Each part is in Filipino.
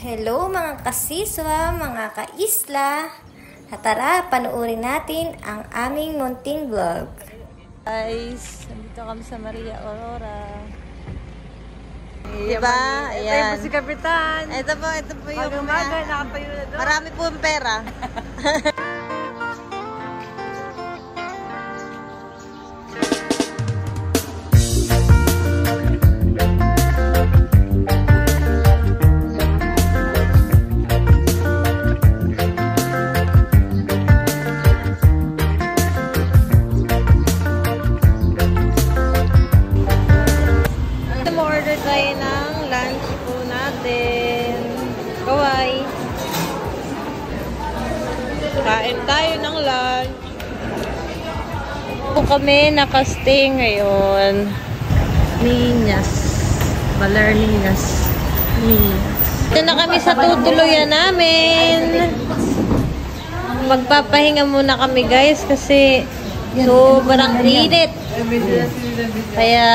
Hello mga kasiswa, mga kaisla. Tara, panoorin natin ang aming munting vlog. Guys, nandito kami sa Maria Aurora. Diba? Ayan. Ito po si Kapitan. Ito po yung Umaga, nakatayo na doon. marami po yung pera. Order tayo ng lunch po natin. Kaway. Kain tayo ng lunch. Po kami nakastay ngayon. Niñas. Baler Niñas. Ito na kami sa tutuluyan namin. Magpapahinga muna kami guys kasi sobrang init. Kaya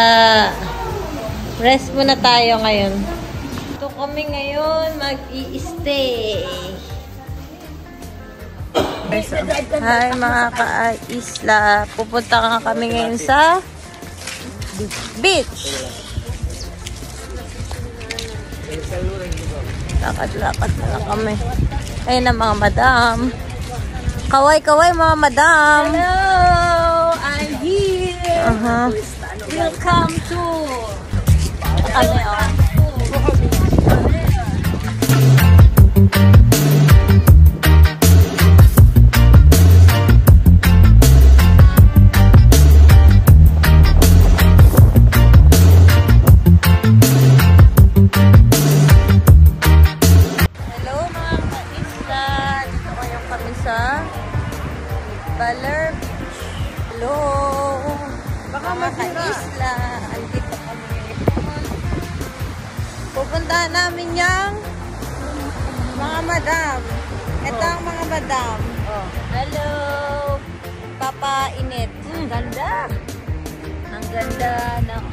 rest muna tayo ngayon. Ito kami ngayon mag-i-stay. Hi mga ka-isla. Pupunta nga kami ngayon sa beach. Lakad-lakad na lang kami. Ayun na mga madam. Kaway-kaway mga madam. Hello! I'm here! Welcome to... Baler Beach. Hello! Baka maka-isla. Andito kami. Pupuntahan namin yung mga madam. Ito ang mga madam. Oh. Hello! Papa Init. Ang ganda! Ang ganda ng...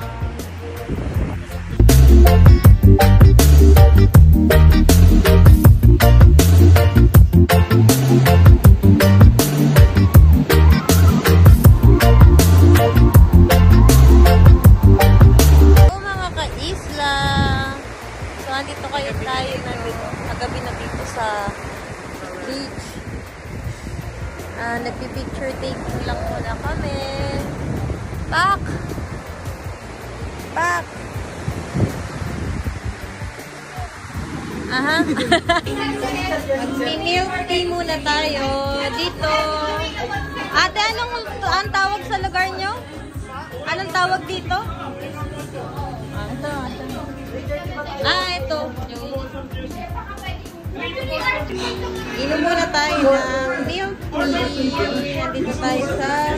beach. Nagpi-picture taking lang muna kami. Pak! Aha. Mag-milk tea muna tayo dito. Ate, anong tawag sa lugar nyo? Anong tawag dito? Ito. Inom muna tayo ng milk tea. Nandito tayo sa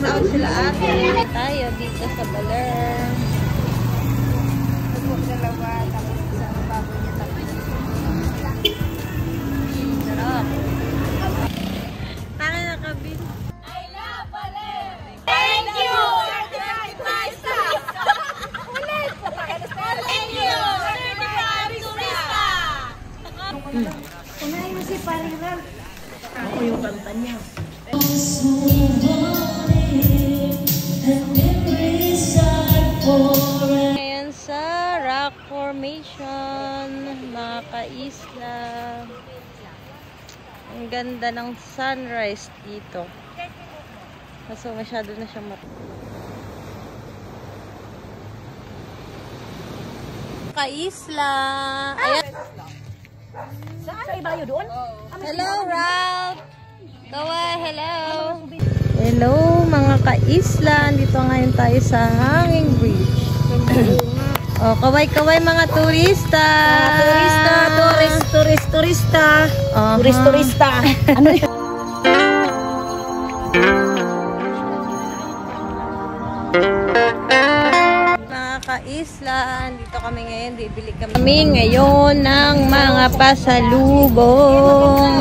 out sila ate. Tayo dito sa Baler. Sarap. Tara na kabin. I love Baler! Thank you! Unahin mo si Parilan. Ako yung kanta niya. Ngayon sa rock formation, mga ka-isla. Ang ganda ng sunrise dito. Kaso masyado na siyang ka-isla. Ayan. Sa ibayo doon? Hello, Ralph! Kaway, hello! Hello, mga ka-isla. Dito ngayon tayo sa Hanging Bridge. Oh, kaway-kaway mga turista! Turista! Ano yun? Mga ka-isla, dito kami ngayon. Bibili kami ngayon ng mga pasalubong.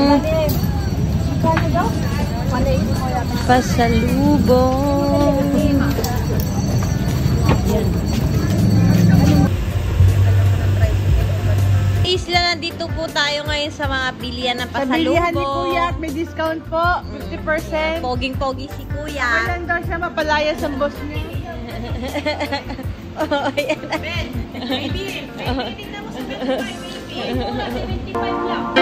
Nandito po tayo ngayon sa mga bilihan ng Sa bilihan ni pasalubong. Kuya at may discount po, 50%. Poging-pogi si Kuya. Kailan daw siya mapalayas ang boss niya? Oh, ayan. Baby, tingnan mo sa 25, baby. 75 lang.